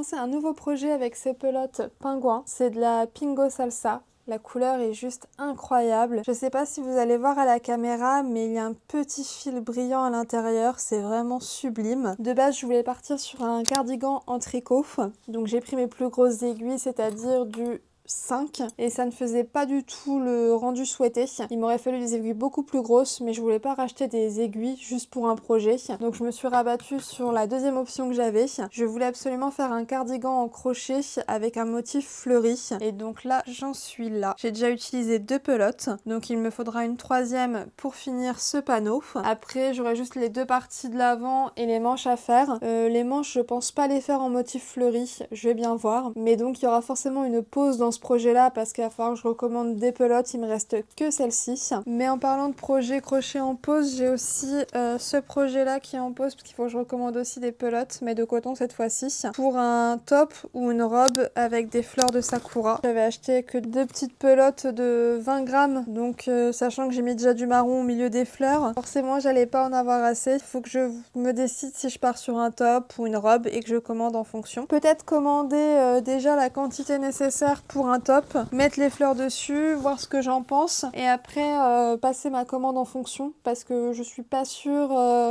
commencé un nouveau projet avec ces pelotes pingouins. C'est de la Pingo Salsa. La couleur est juste incroyable. Je sais pas si vous allez voir à la caméra, mais il y a un petit fil brillant à l'intérieur. C'est vraiment sublime. De base, je voulais partir sur un cardigan en tricot. Donc j'ai pris mes plus grosses aiguilles, c'est-à-dire du 5, et ça ne faisait pas du tout le rendu souhaité. Il m'aurait fallu des aiguilles beaucoup plus grosses, mais je voulais pas racheter des aiguilles juste pour un projet. Donc je me suis rabattue sur la deuxième option que j'avais. Je voulais absolument faire un cardigan en crochet avec un motif fleuri. Et donc là, j'en suis là. J'ai déjà utilisé 2 pelotes, donc il me faudra une troisième pour finir ce panneau. Après, j'aurai juste les 2 parties de l'avant et les manches à faire. Les manches, je pense pas les faire en motif fleuri, je vais bien voir. Mais donc il y aura forcément une pause dans ce projet là parce qu'il va falloir que je recommande des pelotes, il me reste que celle-ci. Mais en parlant de projet crochet en pause, j'ai aussi ce projet là qui est en pause parce qu'il faut que je recommande aussi des pelotes, mais de coton cette fois-ci, pour un top ou une robe avec des fleurs de sakura. J'avais acheté que 2 petites pelotes de 20 grammes, donc sachant que j'ai mis déjà du marron au milieu des fleurs, forcément j'allais pas en avoir assez. Il faut que je me décide si je pars sur un top ou une robe et que je commande en fonction. Peut-être commander déjà la quantité nécessaire pour un top, mettre les fleurs dessus, voir ce que j'en pense et après passer ma commande en fonction parce que je suis pas sûre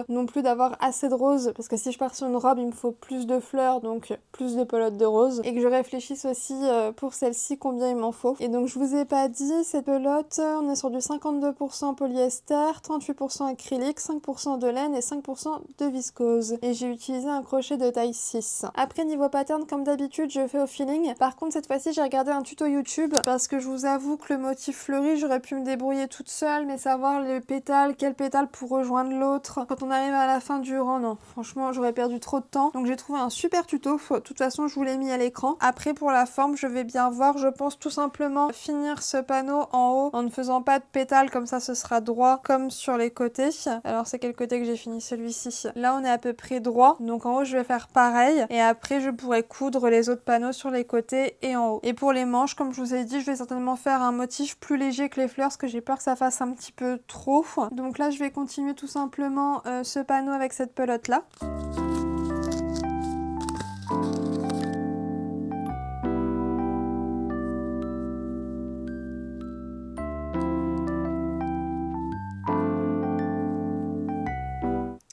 non plus d'avoir assez de roses parce que si je pars sur une robe il me faut plus de fleurs donc plus de pelotes de roses et que je réfléchisse aussi pour celle-ci combien il m'en faut. Et donc je vous ai pas dit, cette pelote on est sur du 52% polyester, 38% acrylique, 5% de laine et 5% de viscose et j'ai utilisé un crochet de taille 6. Après niveau pattern comme d'habitude je fais au feeling. Par contre cette fois-ci j'ai regardé un tuto YouTube parce que je vous avoue que le motif fleuri j'aurais pu me débrouiller toute seule, mais savoir les pétales, quel pétale pour rejoindre l'autre quand on arrive à la fin du rang, non franchement j'aurais perdu trop de temps. Donc j'ai trouvé un super tuto, de toute façon je vous l'ai mis à l'écran. Après pour la forme je vais bien voir, je pense tout simplement finir ce panneau en haut en ne faisant pas de pétales, comme ça ce sera droit comme sur les côtés. Alors c'est quel côté que j'ai fini? Celui-ci. Là on est à peu près droit, donc en haut je vais faire pareil et après je pourrai coudre les autres panneaux sur les côtés et en haut. Et pour les manches, comme je vous ai dit, je vais certainement faire un motif plus léger que les fleurs parce que j'ai peur que ça fasse un petit peu trop. Donc là je vais continuer tout simplement ce panneau avec cette pelote là.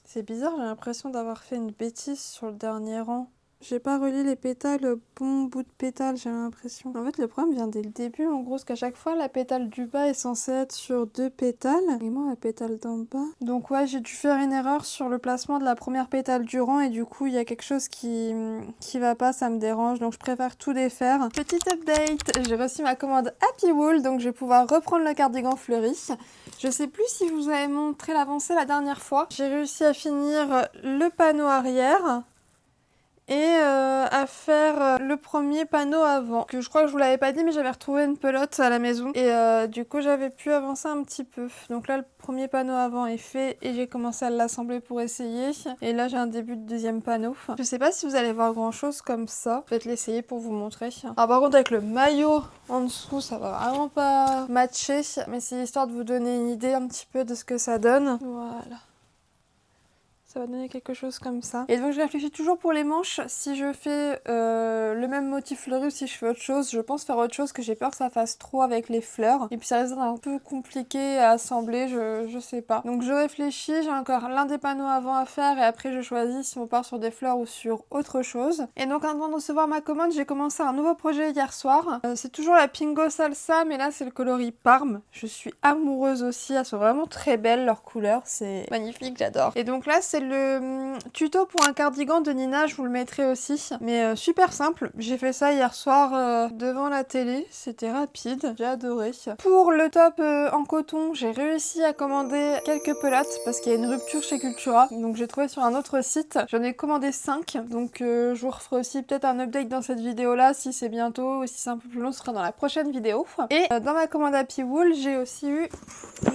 C'est bizarre, j'ai l'impression d'avoir fait une bêtise sur le dernier rang. J'ai pas relié les pétales au bon bout de pétale, j'ai l'impression. En fait, le problème vient dès le début, en gros, parce qu'à chaque fois, la pétale du bas est censée être sur 2 pétales. Et moi, la pétale d'en bas... Donc ouais, j'ai dû faire une erreur sur le placement de la première pétale du rang, et du coup, il y a quelque chose qui va pas, ça me dérange, donc je préfère tout défaire. Petite update, j'ai reçu ma commande Happy Wool, donc je vais pouvoir reprendre le cardigan fleuri. Je sais plus si je vous avais montré l'avancée la dernière fois. J'ai réussi à finir le panneau arrière et à faire le premier panneau avant. Que je crois que je vous l'avais pas dit, mais j'avais retrouvé une pelote à la maison et du coup j'avais pu avancer un petit peu. Donc là le premier panneau avant est fait et j'ai commencé à l'assembler pour essayer. Et là j'ai un début de deuxième panneau. Je sais pas si vous allez voir grand chose comme ça. Je vais te l'essayer pour vous montrer. Alors par contre avec le maillot en dessous ça va vraiment pas matcher, mais c'est histoire de vous donner une idée un petit peu de ce que ça donne. Voilà. Ça va donner quelque chose comme ça. Et donc je réfléchis toujours pour les manches, si je fais le même motif fleuri ou si je fais autre chose. Je pense faire autre chose, que j'ai peur que ça fasse trop avec les fleurs. Et puis ça risque d'être un peu compliqué à assembler, je sais pas. Donc je réfléchis, j'ai encore l'un des panneaux avant à faire et après je choisis si on part sur des fleurs ou sur autre chose. Et donc avant de recevoir ma commande, j'ai commencé un nouveau projet hier soir. C'est toujours la Pingo Salsa, mais là c'est le coloris Parme. Je suis amoureuse aussi, elles sont vraiment très belles leurs couleurs, c'est magnifique, j'adore. Et donc là c'est le tuto pour un cardigan de Nina, je vous le mettrai aussi, mais super simple. J'ai fait ça hier soir devant la télé, c'était rapide, j'ai adoré. Pour le top en coton, j'ai réussi à commander quelques pelotes parce qu'il y a une rupture chez Cultura, donc j'ai trouvé sur un autre site, j'en ai commandé 5, donc je vous referai aussi peut-être un update dans cette vidéo là, si c'est bientôt ou si c'est un peu plus long, ce sera dans la prochaine vidéo. Et dans ma commande Happy Wool, j'ai aussi eu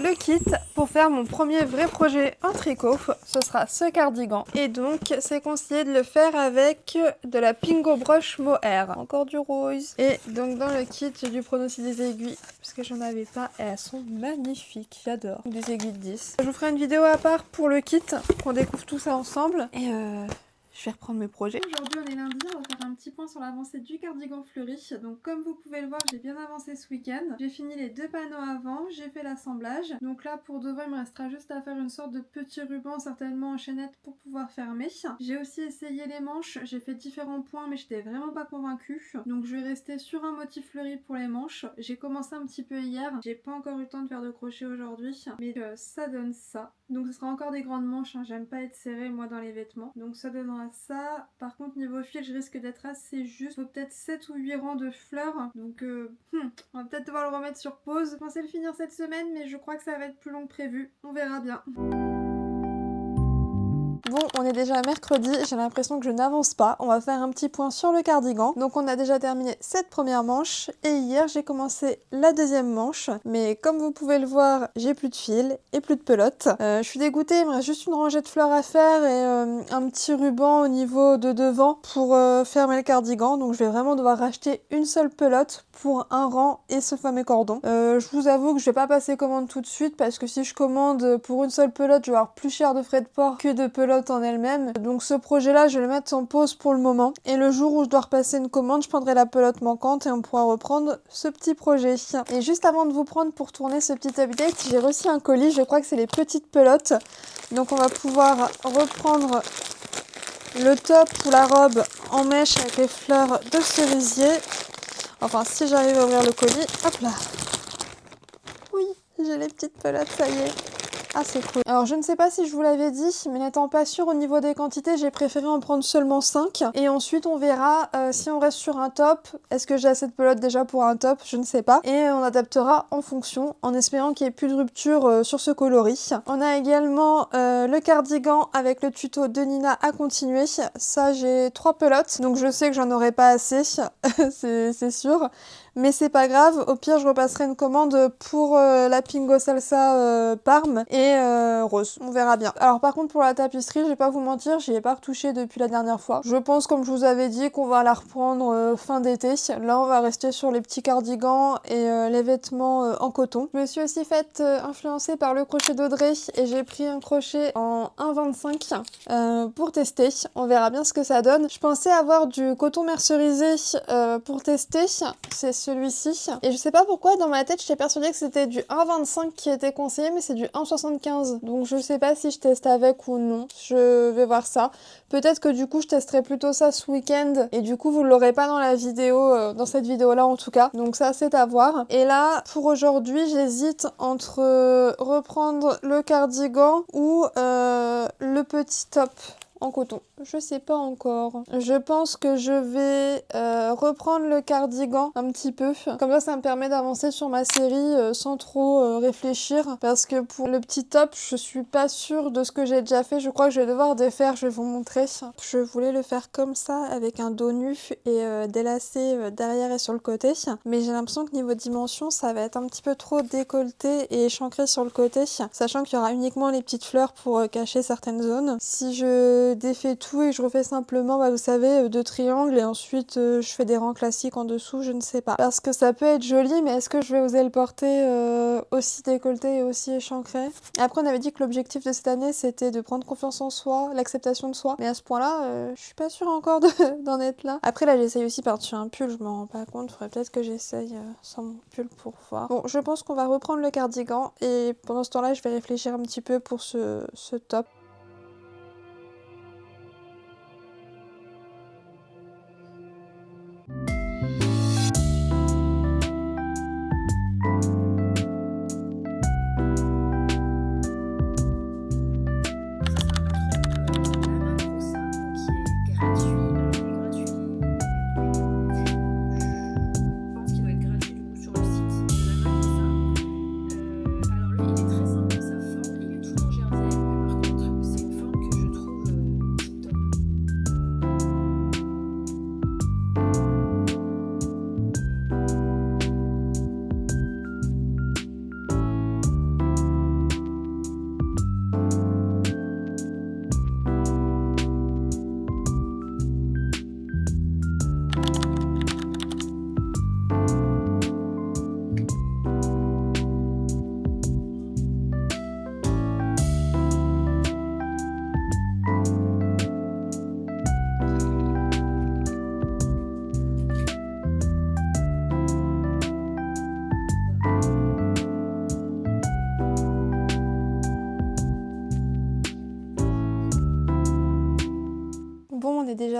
le kit pour faire mon premier vrai projet en tricot, ce sera ce cardigan. Et donc c'est conseillé de le faire avec de la Pingo Brush Mohair. Encore du rose. Et donc dans le kit j'ai dû prendre aussi des aiguilles parce que j'en avais pas et elles sont magnifiques, j'adore. Des aiguilles de 10. Je vous ferai une vidéo à part pour le kit, qu'on découvre tout ça ensemble. Et je vais reprendre mes projets. Aujourd'hui on est lundi, on va faire un petit point sur l'avancée du cardigan fleuri. Donc comme vous pouvez le voir, j'ai bien avancé ce week-end. J'ai fini les 2 panneaux avant, j'ai fait l'assemblage. Donc là pour de vrai, il me restera juste à faire une sorte de petit ruban, certainement en chaînette pour pouvoir fermer. J'ai aussi essayé les manches, j'ai fait différents points mais j'étais vraiment pas convaincue. Donc je vais rester sur un motif fleuri pour les manches. J'ai commencé un petit peu hier, j'ai pas encore eu le temps de faire de crochet aujourd'hui, mais ça donne ça. Donc ce sera encore des grandes manches, hein. J'aime pas être serrée moi dans les vêtements. Donc ça donnera ça. Par contre niveau fil je risque d'être assez juste. Faut peut-être 7 ou 8 rangs de fleurs. Donc on va peut-être devoir le remettre sur pause. Je pensais le finir cette semaine mais je crois que ça va être plus long que prévu. On verra bien. Bon, on est déjà mercredi, j'ai l'impression que je n'avance pas. On va faire un petit point sur le cardigan. Donc on a déjà terminé cette première manche et hier j'ai commencé la deuxième manche. Mais comme vous pouvez le voir, j'ai plus de fil et plus de pelote. Je suis dégoûtée, il me reste juste une rangée de fleurs à faire et un petit ruban au niveau de devant pour fermer le cardigan. Donc je vais vraiment devoir racheter une seule pelote pour un rang et ce fameux cordon. Je vous avoue que je vais pas passer commande tout de suite parce que si je commande pour une seule pelote, je vais avoir plus cher de frais de port que de pelote en elle-même. Donc ce projet-là, je vais le mettre en pause pour le moment. Et le jour où je dois repasser une commande, je prendrai la pelote manquante et on pourra reprendre ce petit projet. Et juste avant de vous prendre pour tourner ce petit update, j'ai reçu un colis, je crois que c'est les petites pelotes. Donc on va pouvoir reprendre le top ou la robe en mèche avec les fleurs de cerisier. Enfin, si j'arrive à ouvrir le colis, hop là. Oui, j'ai les petites pelotes, ça y est. Ah, c'est cool. Alors je ne sais pas si je vous l'avais dit, mais n'étant pas sûre au niveau des quantités, j'ai préféré en prendre seulement 5. Et ensuite on verra si on reste sur un top. Est-ce que j'ai assez de pelote déjà pour un top? Je ne sais pas. Et on adaptera en fonction, en espérant qu'il n'y ait plus de rupture sur ce coloris. On a également le cardigan avec le tuto de Nina à continuer. Ça, j'ai 3 pelotes, donc je sais que j'en aurai pas assez, c'est sûr. Mais c'est pas grave, au pire je repasserai une commande pour la Pingo Salsa Parme et rose, on verra bien. Alors par contre pour la tapisserie, je vais pas vous mentir, j'y ai pas retouché depuis la dernière fois. Je pense comme je vous avais dit qu'on va la reprendre fin d'été. Là on va rester sur les petits cardigans et les vêtements en coton. Je me suis aussi faite influencer par le crochet d'Audrey et j'ai pris un crochet en 1,25 pour tester. On verra bien ce que ça donne. Je pensais avoir du coton mercerisé pour tester, c'est celui-ci. Et je sais pas pourquoi, dans ma tête, j'étais persuadée que c'était du 1,25 qui était conseillé, mais c'est du 1,75. Donc je sais pas si je teste avec ou non. Je vais voir ça. Peut-être que du coup, je testerai plutôt ça ce week-end. Et du coup, vous l'aurez pas dans la vidéo, dans cette vidéo-là en tout cas. Donc ça, c'est à voir. Et là, pour aujourd'hui, j'hésite entre reprendre le cardigan ou le petit top en coton. Je sais pas encore. Je pense que je vais reprendre le cardigan un petit peu. Comme ça me permet d'avancer sur ma série sans trop réfléchir. Parce que pour le petit top, je suis pas sûre de ce que j'ai déjà fait. Je crois que je vais devoir défaire. Je vais vous montrer. Je voulais le faire comme ça, avec un dos nu et des lacets derrière et sur le côté. Mais j'ai l'impression que niveau dimension, ça va être un petit peu trop décolleté et échancré sur le côté. Sachant qu'il y aura uniquement les petites fleurs pour cacher certaines zones. Si je défais tout et que je refais simplement, bah, vous savez, 2 triangles et ensuite je fais des rangs classiques en dessous, je ne sais pas. Parce que ça peut être joli, mais est-ce que je vais oser le porter aussi décolleté et aussi échancré? Et après, on avait dit que l'objectif de cette année, c'était de prendre confiance en soi, l'acceptation de soi. Mais à ce point-là, je suis pas sûre encore d'en être là. Après, là, j'essaye aussi par-dessus un pull, je m'en rends pas compte. Faudrait peut-être que j'essaye sans mon pull pour voir. Bon, je pense qu'on va reprendre le cardigan et pendant ce temps-là, je vais réfléchir un petit peu pour ce top.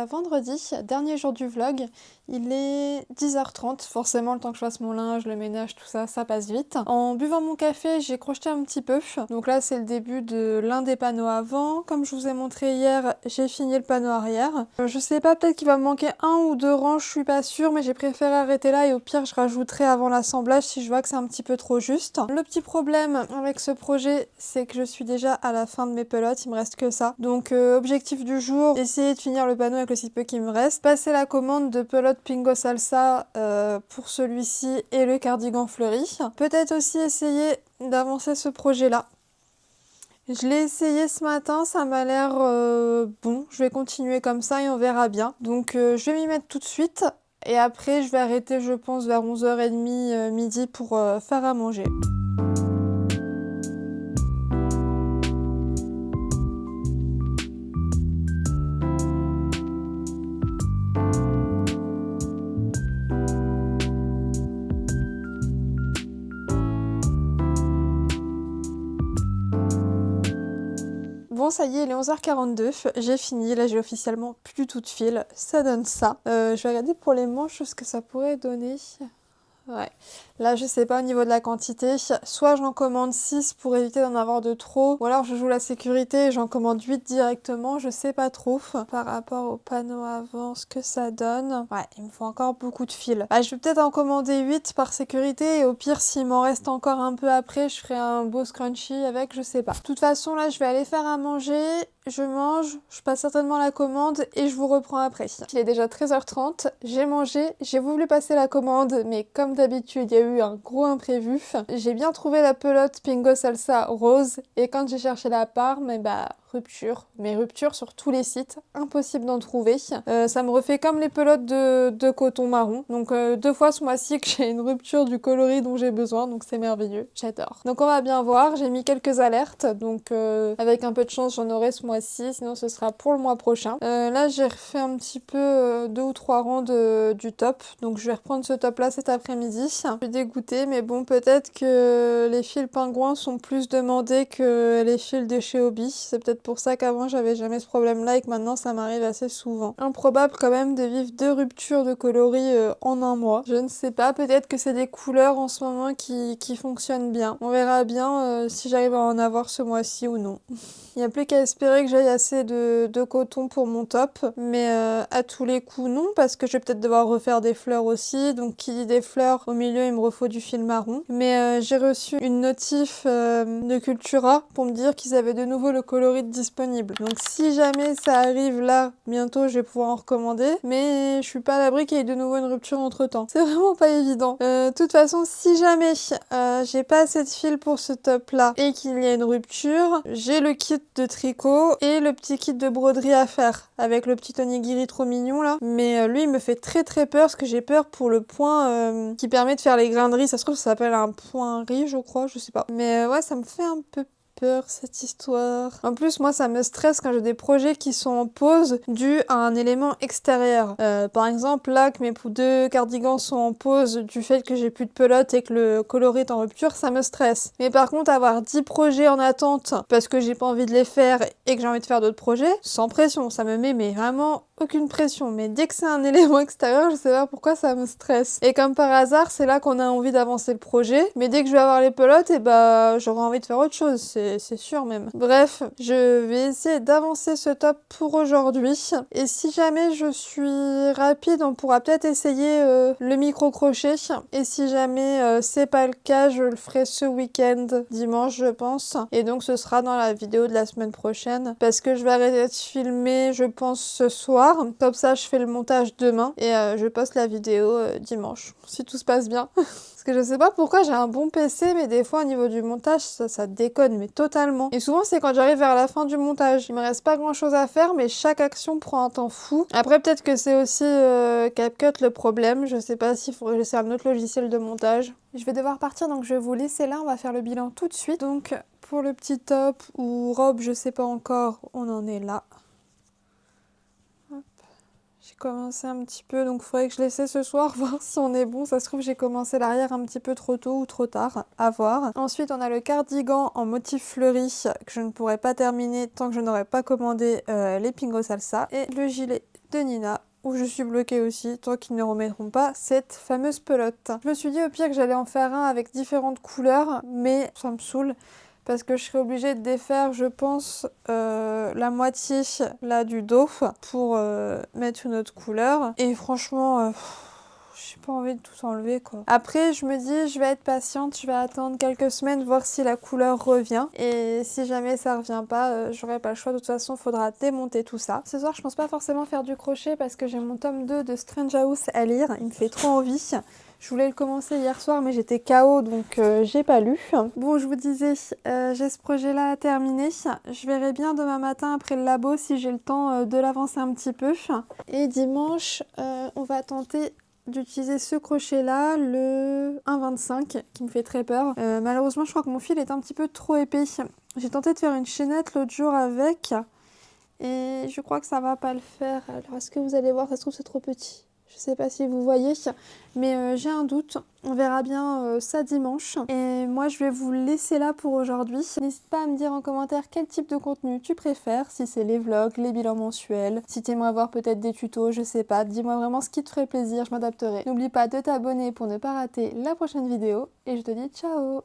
déjà vendredi, dernier jour du vlog. Il est 10h30, forcément le temps que je fasse mon linge, le ménage, tout ça, ça passe vite. En buvant mon café, j'ai crocheté un petit peu. Donc là, c'est le début de l'un des panneaux avant. Comme je vous ai montré hier, j'ai fini le panneau arrière. Je sais pas, peut-être qu'il va me manquer 1 ou 2 rangs, je suis pas sûre, mais j'ai préféré arrêter là et au pire, je rajouterai avant l'assemblage si je vois que c'est un petit peu trop juste. Le petit problème avec ce projet, c'est que je suis déjà à la fin de mes pelotes, il me reste que ça. Donc objectif du jour, essayer de finir le panneau avec le si peu qui me reste. Passer la commande de pelote Pingo Salsa pour celui-ci et le cardigan fleuri. Peut-être aussi essayer d'avancer ce projet-là. Je l'ai essayé ce matin, ça m'a l'air bon. Je vais continuer comme ça et on verra bien. Donc je vais m'y mettre tout de suite. Et après, je vais arrêter, je pense, vers 11h30, midi pour faire à manger. Bon, ça y est, il est 11h42, j'ai fini, là j'ai officiellement plus du tout de fil, ça donne ça. Je vais regarder pour les manches ce que ça pourrait donner. Ouais, là je sais pas au niveau de la quantité, soit j'en commande 6 pour éviter d'en avoir de trop, ou alors je joue la sécurité et j'en commande 8 directement, je sais pas trop. Par rapport au panneau avant, ce que ça donne, ouais, il me faut encore beaucoup de fil. Bah, je vais peut-être en commander 8 par sécurité et au pire s'il m'en reste encore un peu après, je ferai un beau scrunchie avec, je sais pas. De toute façon là je vais aller faire à manger, je mange, je passe certainement la commande et je vous reprends après. Il est déjà 13h30, j'ai mangé, j'ai voulu passer la commande, mais comme d'habitude, il y a eu un gros imprévu. J'ai bien trouvé la pelote Pingo Salsa rose et quand j'ai cherché la Parme, bah rupture, mais rupture sur tous les sites, impossible d'en trouver. Ça me refait comme les pelotes de coton marron. Donc 2 fois ce mois-ci que j'ai une rupture du coloris dont j'ai besoin, donc c'est merveilleux, j'adore. Donc on va bien voir, j'ai mis quelques alertes, donc avec un peu de chance j'en aurai ce mois-ci, sinon ce sera pour le mois prochain. Là j'ai refait un petit peu 2 ou 3 rangs du top, donc je vais reprendre ce top là cet après-midi. Je suis dégoûtée, mais bon, peut-être que les fils pingouins sont plus demandés que les fils de chez Hobby, c'est peut-être pour ça qu'avant j'avais jamais ce problème là et que maintenant ça m'arrive assez souvent. Improbable quand même de vivre 2 ruptures de coloris en un mois. Je ne sais pas, peut-être que c'est des couleurs en ce moment qui fonctionnent bien. On verra bien si j'arrive à en avoir ce mois-ci ou non. Il n'y a plus qu'à espérer que j'aille assez de coton pour mon top, mais à tous les coups non, parce que je vais peut-être devoir refaire des fleurs aussi, donc qui dit des fleurs, au milieu il me refaut du fil marron. Mais j'ai reçu une notif de Cultura pour me dire qu'ils avaient de nouveau le coloris disponible. Donc si jamais ça arrive là, bientôt je vais pouvoir en recommander, mais je suis pas à l'abri qu'il y ait de nouveau une rupture entre temps. C'est vraiment pas évident. De toute façon, si jamais j'ai pas assez de fil pour ce top là et qu'il y a une rupture, j'ai le kit de tricot et le petit kit de broderie à faire avec le petit onigiri trop mignon là, mais lui il me fait très très peur parce que j'ai peur pour le point qui permet de faire les grains de riz. Ça se trouve ça s'appelle un point riz, je crois, je sais pas, mais ouais, ça me fait un peu peur cette histoire. En plus moi ça me stresse quand j'ai des projets qui sont en pause dû à un élément extérieur. Par exemple là que mes 2 cardigans sont en pause du fait que j'ai plus de pelote et que le coloris est en rupture, ça me stresse. Mais par contre avoir 10 projets en attente parce que j'ai pas envie de les faire et que j'ai envie de faire d'autres projets, sans pression, ça me met mais vraiment aucune pression. Mais dès que c'est un élément extérieur, je sais pas pourquoi ça me stresse. Et comme par hasard, c'est là qu'on a envie d'avancer le projet. Mais dès que je vais avoir les pelotes, et bah j'aurai envie de faire autre chose, c'est sûr même. Bref, je vais essayer d'avancer ce top pour aujourd'hui. Et si jamais je suis rapide, on pourra peut-être essayer le micro-crochet. Et si jamais c'est pas le cas, je le ferai ce week-end, dimanche je pense. Et donc ce sera dans la vidéo de la semaine prochaine. Parce que je vais arrêter de filmer, je pense, ce soir. Comme ça, je fais le montage demain et je poste la vidéo dimanche, si tout se passe bien. Parce que je sais pas pourquoi j'ai un bon PC, mais des fois au niveau du montage, ça déconne, mais totalement. Et souvent, c'est quand j'arrive vers la fin du montage. Il me reste pas grand chose à faire, mais chaque action prend un temps fou. Après, peut-être que c'est aussi CapCut le problème. Je sais pas s'il faudrait que j'essaie un autre logiciel de montage. Je vais devoir partir, donc je vais vous laisser là. On va faire le bilan tout de suite. Donc, pour le petit top ou robe, je sais pas encore, on en est là. J'ai commencé un petit peu, donc il faudrait que je l'essaie ce soir, voir si on est bon. Ça se trouve, j'ai commencé l'arrière un petit peu trop tôt ou trop tard, à voir. Ensuite, on a le cardigan en motif fleuri que je ne pourrai pas terminer tant que je n'aurai pas commandé les Pingo Salsa. Et le gilet de Nina, où je suis bloquée aussi, tant qu'ils ne remettront pas cette fameuse pelote. Je me suis dit au pire que j'allais en faire un avec différentes couleurs, mais ça me saoule. Parce que je serais obligée de défaire, je pense, la moitié là du dos pour mettre une autre couleur. Et franchement, j'ai pas envie de tout enlever quoi. Après, je me dis, je vais être patiente, je vais attendre quelques semaines, voir si la couleur revient. Et si jamais ça revient pas, j'aurai pas le choix. De toute façon, faudra démonter tout ça. Ce soir, je pense pas forcément faire du crochet parce que j'ai mon tome 2 de Strange House à lire. Il me fait trop envie. Je voulais le commencer hier soir mais j'étais KO donc j'ai pas lu. Bon, je vous disais, j'ai ce projet là à terminer. Je verrai bien demain matin après le labo si j'ai le temps de l'avancer un petit peu. Et dimanche, on va tenter d'utiliser ce crochet là, le 1,25 qui me fait très peur. Malheureusement, je crois que mon fil est un petit peu trop épais. J'ai tenté de faire une chaînette l'autre jour avec et je crois que ça va pas le faire. Alors, est-ce que vous allez voir, ça se trouve c'est trop petit. Je sais pas si vous voyez, mais j'ai un doute. On verra bien ça dimanche. Et moi, je vais vous laisser là pour aujourd'hui. N'hésite pas à me dire en commentaire quel type de contenu tu préfères. Si c'est les vlogs, les bilans mensuels, si tu aimerais voir peut-être des tutos, je sais pas. Dis-moi vraiment ce qui te ferait plaisir, je m'adapterai. N'oublie pas de t'abonner pour ne pas rater la prochaine vidéo. Et je te dis ciao!